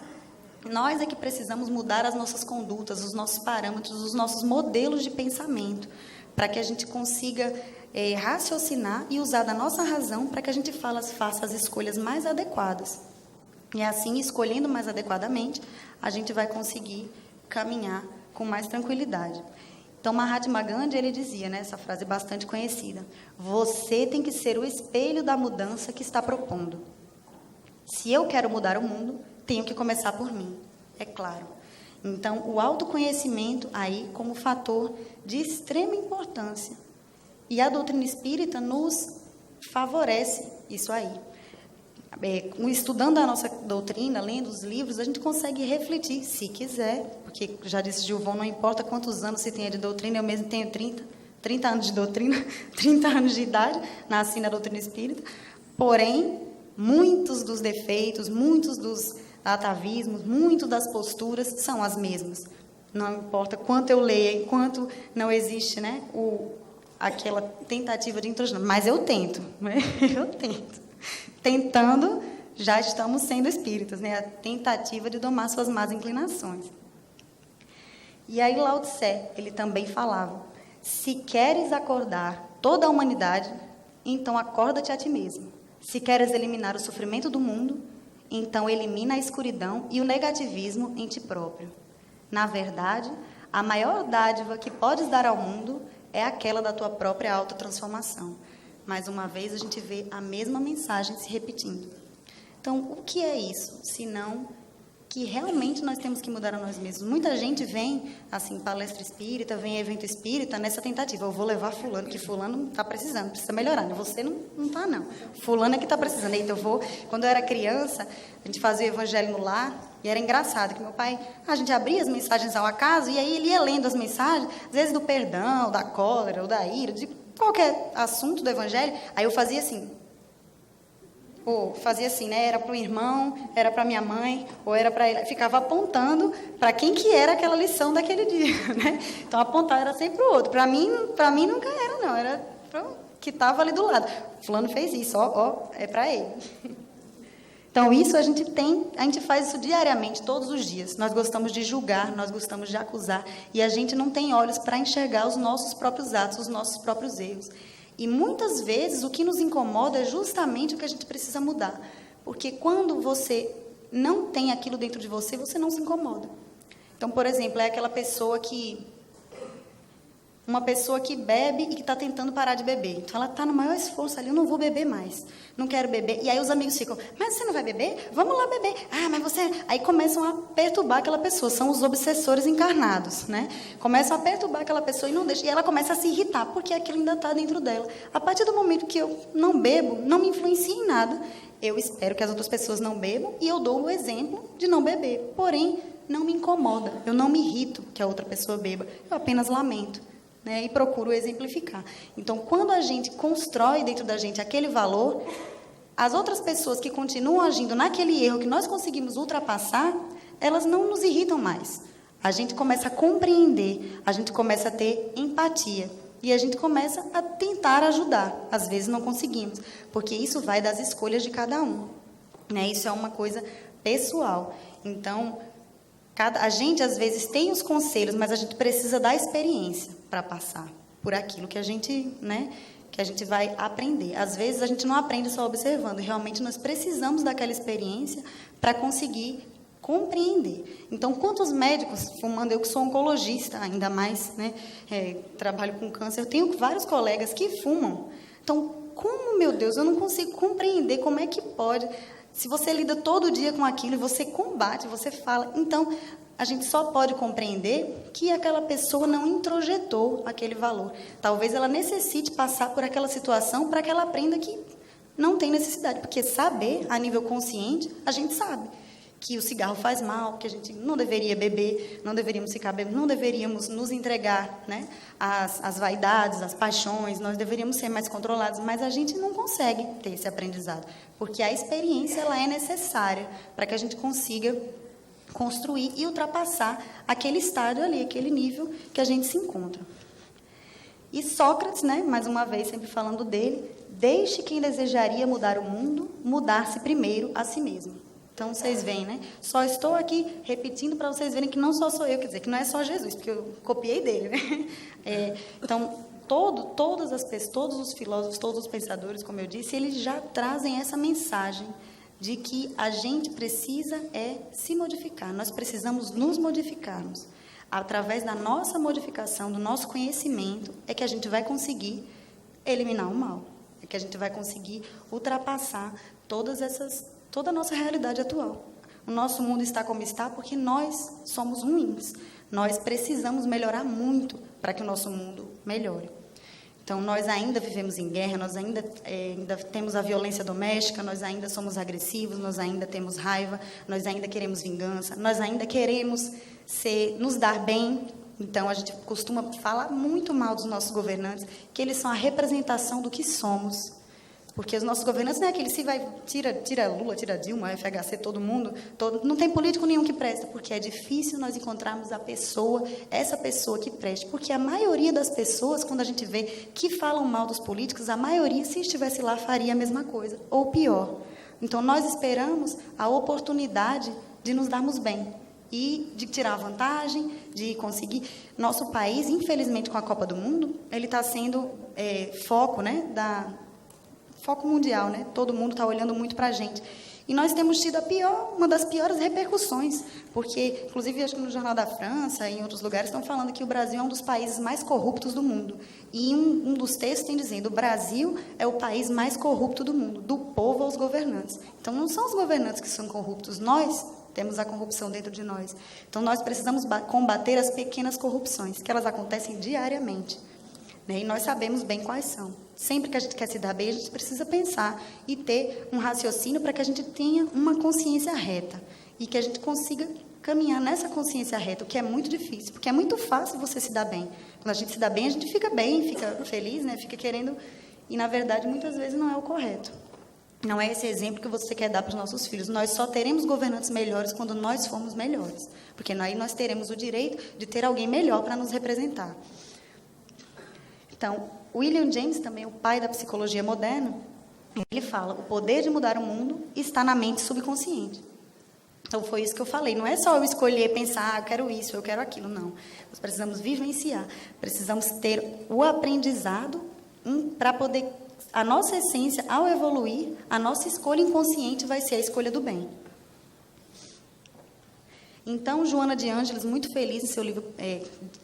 nós é que precisamos mudar as nossas condutas, os nossos parâmetros, os nossos modelos de pensamento, para que a gente consiga raciocinar e usar da nossa razão para que a gente faça as escolhas mais adequadas. E assim, escolhendo mais adequadamente, a gente vai conseguir caminhar com mais tranquilidade. Então, Mahatma Gandhi, ele dizia, né, essa frase bastante conhecida, você tem que ser o espelho da mudança que está propondo. Se eu quero mudar o mundo, tenho que começar por mim, é claro. Então, o autoconhecimento aí como fator de extrema importância. E a doutrina espírita nos favorece isso aí. Estudando a nossa doutrina, lendo os livros, a gente consegue refletir, se quiser, porque já disse Gilvão, não importa quantos anos você tenha de doutrina, eu mesmo tenho 30, 30 anos de doutrina, 30 anos de idade, nasci na doutrina espírita, porém, muitos dos defeitos, muitos dos atavismos, muitas das posturas são as mesmas. Não importa quanto eu leia, enquanto não existe, né, aquela tentativa de introjeição. Mas eu tento, né? Eu tento. Tentando, já estamos sendo espíritas, né? A tentativa de domar suas más inclinações. E aí Lao Tse, ele também falava, se queres acordar toda a humanidade, então acorda-te a ti mesmo. Se queres eliminar o sofrimento do mundo, então elimina a escuridão e o negativismo em ti próprio. Na verdade, a maior dádiva que podes dar ao mundo é aquela da tua própria autotransformação. Mais uma vez, a gente vê a mesma mensagem se repetindo. Então, o que é isso? Senão que realmente nós temos que mudar a nós mesmos. Muita gente vem, assim, palestra espírita, vem evento espírita, nessa tentativa. Eu vou levar fulano, que fulano está precisando, precisa melhorar. Né? Você não está, não. Fulano é que está precisando. Então, eu vou... Quando eu era criança, a gente fazia o evangelho no lar, e era engraçado, que meu pai... A gente abria as mensagens ao acaso, e aí ele ia lendo as mensagens, às vezes do perdão, da cólera, ou da ira, de qualquer assunto do evangelho. Aí eu fazia assim... Ou fazia assim, né? Era para o irmão, era para minha mãe, ou era para ele. Ficava apontando para quem que era aquela lição daquele dia, né? Então, apontar era sempre para o outro. Para mim nunca era, não. Era para o que estava ali do lado. Fulano fez isso, ó, é para ele. Então, isso a gente faz isso diariamente, todos os dias. Nós gostamos de julgar, nós gostamos de acusar, e a gente não tem olhos para enxergar os nossos próprios atos, os nossos próprios erros. E muitas vezes o que nos incomoda é justamente o que a gente precisa mudar. Porque quando você não tem aquilo dentro de você, você não se incomoda. Então, por exemplo, é aquela pessoa que... Uma pessoa que bebe e que está tentando parar de beber. Então, ela está no maior esforço ali, eu não vou beber mais, não quero beber. E aí os amigos ficam, mas você não vai beber? Vamos lá beber. Ah, mas você... Aí começam a perturbar aquela pessoa, são os obsessores encarnados, né? Começam a perturbar aquela pessoa e não deixam. E ela começa a se irritar, porque aquilo ainda está dentro dela. A partir do momento que eu não bebo, não me influencia em nada. Eu espero que as outras pessoas não bebam e eu dou o exemplo de não beber. Porém, não me incomoda, eu não me irrito que a outra pessoa beba, eu apenas lamento. Né, e procuro exemplificar. Então, quando a gente constrói dentro da gente aquele valor, as outras pessoas que continuam agindo naquele erro que nós conseguimos ultrapassar, elas não nos irritam mais. A gente começa a compreender, a gente começa a ter empatia e a gente começa a tentar ajudar. Às vezes não conseguimos, porque isso vai das escolhas de cada um. Né? Isso é uma coisa pessoal. Então, a gente, às vezes, tem os conselhos, mas a gente precisa da experiência para passar por aquilo que a gente, né, que a gente vai aprender. Às vezes, a gente não aprende só observando. Realmente, nós precisamos daquela experiência para conseguir compreender. Então, quantos médicos, fumando, eu que sou oncologista, ainda mais, né, trabalho com câncer, eu tenho vários colegas que fumam. Então, como, meu Deus, eu não consigo compreender como é que pode... Se você lida todo dia com aquilo e você combate, você fala... Então, a gente só pode compreender que aquela pessoa não introjetou aquele valor. Talvez ela necessite passar por aquela situação para que ela aprenda que não tem necessidade. Porque saber, a nível consciente, a gente sabe que o cigarro faz mal, que a gente não deveria beber, não deveríamos ficar bebendo, não deveríamos nos entregar, né, às vaidades, às paixões, nós deveríamos ser mais controlados, mas a gente não consegue ter esse aprendizado, porque a experiência ela é necessária para que a gente consiga construir e ultrapassar aquele estágio ali, aquele nível que a gente se encontra. E Sócrates, né, mais uma vez, sempre falando dele, deixe quem desejaria mudar o mundo, mudar-se primeiro a si mesmo. Então, vocês veem, né? Só estou aqui repetindo para vocês verem que não só sou eu, quer dizer, que não é só Jesus, porque eu copiei dele, né? Então, todas as pessoas, todos os filósofos, todos os pensadores, como eu disse, eles já trazem essa mensagem de que a gente precisa se modificar, nós precisamos nos modificarmos. Através da nossa modificação, do nosso conhecimento, é que a gente vai conseguir eliminar o mal, é que a gente vai conseguir ultrapassar toda a nossa realidade atual. O nosso mundo está como está porque nós somos ruins. Nós precisamos melhorar muito para que o nosso mundo melhore. Então, nós ainda vivemos em guerra, nós ainda temos a violência doméstica, nós ainda somos agressivos, nós ainda temos raiva, nós ainda queremos vingança, nós ainda queremos nos dar bem, Então, a gente costuma falar muito mal dos nossos governantes, que eles são a representação do que somos. Porque os nossos governantes não é aquele, se vai, tira Lula, tira Dilma, FHC, todo mundo, não tem político nenhum que presta, porque é difícil nós encontrarmos essa pessoa que preste. Porque a maioria das pessoas, quando a gente vê que falam mal dos políticos, a maioria, se estivesse lá, faria a mesma coisa, ou pior. Então, nós esperamos a oportunidade de nos darmos bem e de tirar vantagem, de conseguir. Nosso país, infelizmente, com a Copa do Mundo, ele está sendo foco, né, foco mundial, né? Todo mundo está olhando muito para a gente. E nós temos tido uma das piores repercussões, porque, inclusive, acho que no Jornal da França e em outros lugares estão falando que o Brasil é um dos países mais corruptos do mundo. E um dos textos tem dizendo: o Brasil é o país mais corrupto do mundo, do povo aos governantes. Então, não são os governantes que são corruptos, nós temos a corrupção dentro de nós. Então, nós precisamos combater as pequenas corrupções, que elas acontecem diariamente. Né? E nós sabemos bem quais são. Sempre que a gente quer se dar bem, a gente precisa pensar e ter um raciocínio para que a gente tenha uma consciência reta e que a gente consiga caminhar nessa consciência reta, o que é muito difícil, porque é muito fácil você se dar bem. Quando a gente se dá bem, a gente fica bem, fica feliz, né? Fica querendo, e na verdade muitas vezes não é o correto. Não é esse exemplo que você quer dar para os nossos filhos. Nós só teremos governantes melhores quando nós formos melhores, porque aí nós teremos o direito de ter alguém melhor para nos representar. Então, William James, também o pai da psicologia moderna, ele fala: o poder de mudar o mundo está na mente subconsciente. Então, foi isso que eu falei. Não é só eu escolher, pensar, eu quero isso, eu quero aquilo, não. Nós precisamos vivenciar, precisamos ter o aprendizado para poder... A nossa essência, ao evoluir, a nossa escolha inconsciente vai ser a escolha do bem. Então, Joana de Ângeles, muito feliz em seu livro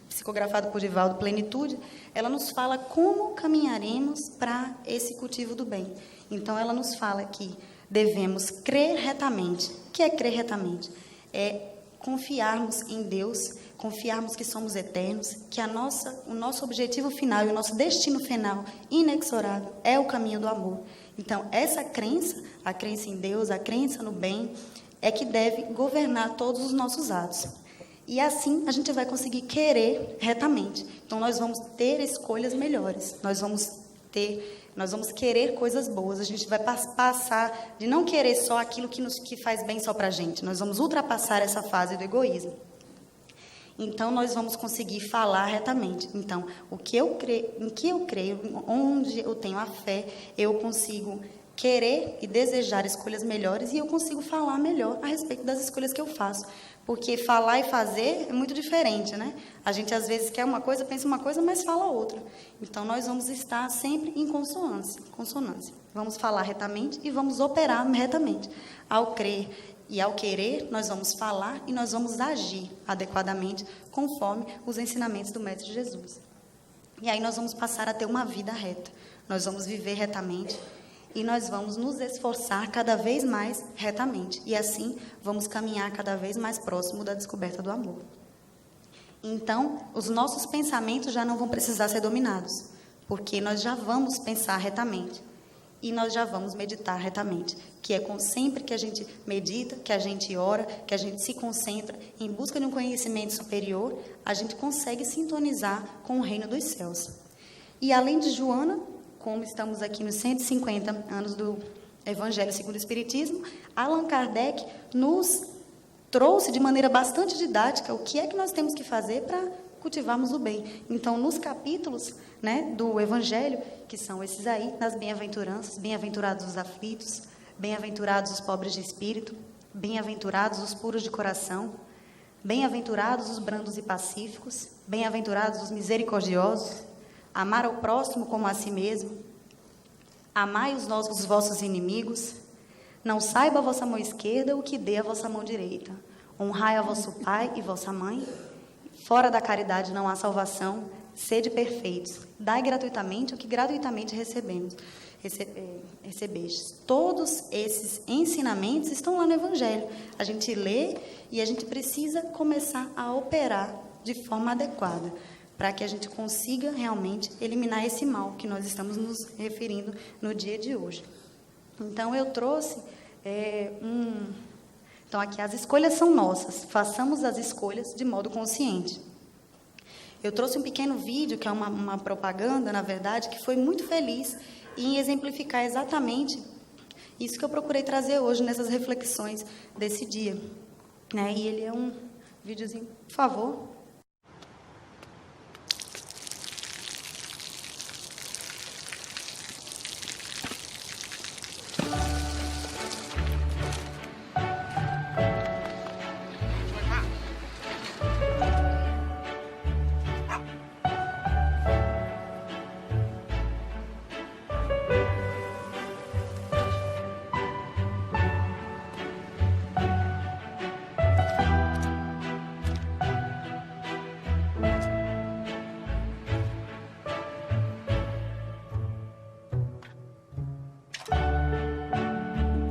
psicografado por Divaldo, Plenitude, ela nos fala como caminharemos para esse cultivo do bem. Então, ela nos fala que devemos crer retamente. O que é crer retamente? É confiarmos em Deus, confiarmos que somos eternos, que o nosso objetivo final e o nosso destino final inexorável é o caminho do amor. Então, essa crença, a crença em Deus, a crença no bem, é que deve governar todos os nossos atos. E assim a gente vai conseguir querer retamente. Então, nós vamos ter escolhas melhores, nós vamos querer coisas boas, a gente vai passar de não querer só aquilo que faz bem só para a gente, nós vamos ultrapassar essa fase do egoísmo. Então, nós vamos conseguir falar retamente. Então, em que eu creio, onde eu tenho a fé, eu consigo querer e desejar escolhas melhores e eu consigo falar melhor a respeito das escolhas que eu faço. Porque falar e fazer é muito diferente, né? A gente, às vezes, quer uma coisa, pensa uma coisa, mas fala outra. Então, nós vamos estar sempre em consonância. Vamos falar retamente e vamos operar retamente. Ao crer e ao querer, nós vamos falar e nós vamos agir adequadamente, conforme os ensinamentos do Mestre Jesus. E aí nós vamos passar a ter uma vida reta. Nós vamos viver retamente. E nós vamos nos esforçar cada vez mais retamente. E assim, vamos caminhar cada vez mais próximo da descoberta do amor. Então, os nossos pensamentos já não vão precisar ser dominados, porque nós já vamos pensar retamente. E nós já vamos meditar retamente, que é sempre que a gente medita, que a gente ora, que a gente se concentra em busca de um conhecimento superior, a gente consegue sintonizar com o reino dos céus. E além de Joana, como estamos aqui nos 150 anos do Evangelho segundo o Espiritismo, Allan Kardec nos trouxe de maneira bastante didática o que é que nós temos que fazer para cultivarmos o bem. Então, nos capítulos, né, do Evangelho, que são esses aí, nas bem-aventuranças, bem-aventurados os aflitos, bem-aventurados os pobres de espírito, bem-aventurados os puros de coração, bem-aventurados os brandos e pacíficos, bem-aventurados os misericordiosos, amar ao próximo como a si mesmo, amai os vossos inimigos, não saiba a vossa mão esquerda o que dê a vossa mão direita, honrai a vosso pai e vossa mãe, fora da caridade não há salvação, sede perfeitos, dai gratuitamente o que gratuitamente recebestes. Todos esses ensinamentos estão lá no Evangelho. A gente lê e a gente precisa começar a operar de forma adequada, para que a gente consiga realmente eliminar esse mal que nós estamos nos referindo no dia de hoje. Então, eu trouxe Então, aqui, as escolhas são nossas. Façamos as escolhas de modo consciente. Eu trouxe um pequeno vídeo, que é uma propaganda, na verdade, que foi muito feliz em exemplificar exatamente isso que eu procurei trazer hoje nessas reflexões desse dia, né? E ele é um videozinho, por favor.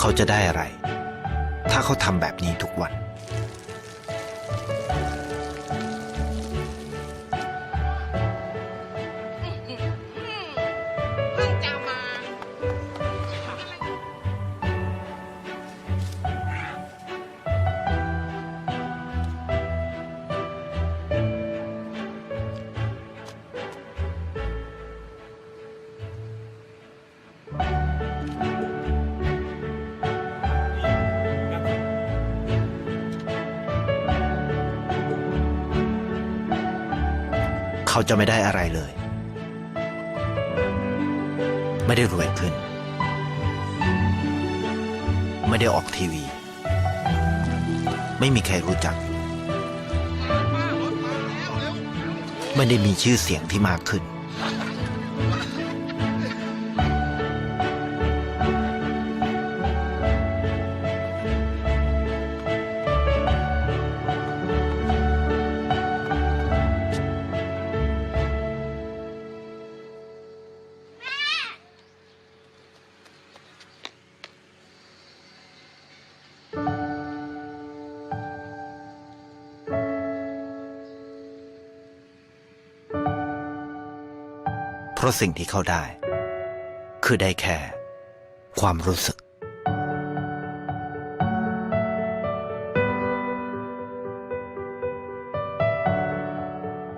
เขาจะได้อะไรถ้าเขาทำแบบนี้ทุกวันเขาจะไม่ได้อะไรเลยไม่ได้รวยขึ้นไม่ได้ออกทีวีไม่มีใครรู้จักไม่ได้มีชื่อเสียงที่มากขึ้นเพราะสิ่งที่เขาได้คือได้แค่ความรู้สึก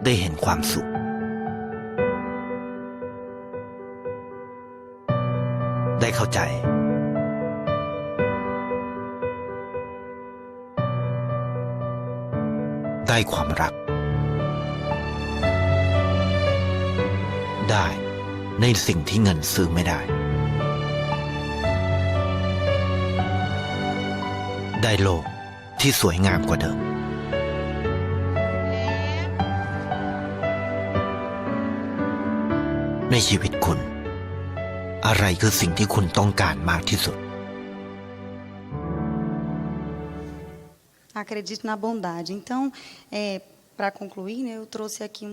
ได้เห็นความสุขได้เข้าใจได้ความรักได้ในสิ่งที่เงินซื้อไม่ได้ได้โลกที่สวยงามกว่าเดิมในชีวิตคุณอะไรคือสิ่งที่คุณต้องการมากที่สุด Acredito na bondade. Então, para concluir, né, eu trouxe aqui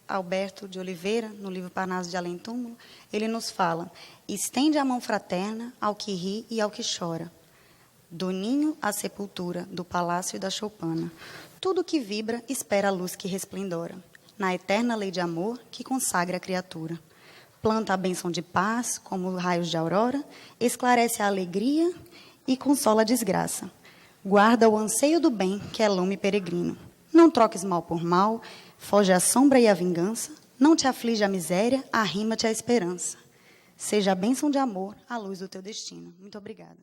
Alberto de Oliveira, no livro Parnaso de Além Túmulo. Ele nos fala: estende a mão fraterna ao que ri e ao que chora, do ninho à sepultura, do palácio e da choupana. Tudo que vibra espera a luz que resplendora, na eterna lei de amor que consagra a criatura. Planta a bênção de paz, como raios de aurora, esclarece a alegria e consola a desgraça. Guarda o anseio do bem, que é lume peregrino. Não troques mal por mal, foge a sombra e a vingança, não te aflige a miséria, arrima-te a esperança. Seja a bênção de amor, a luz do teu destino. Muito obrigada.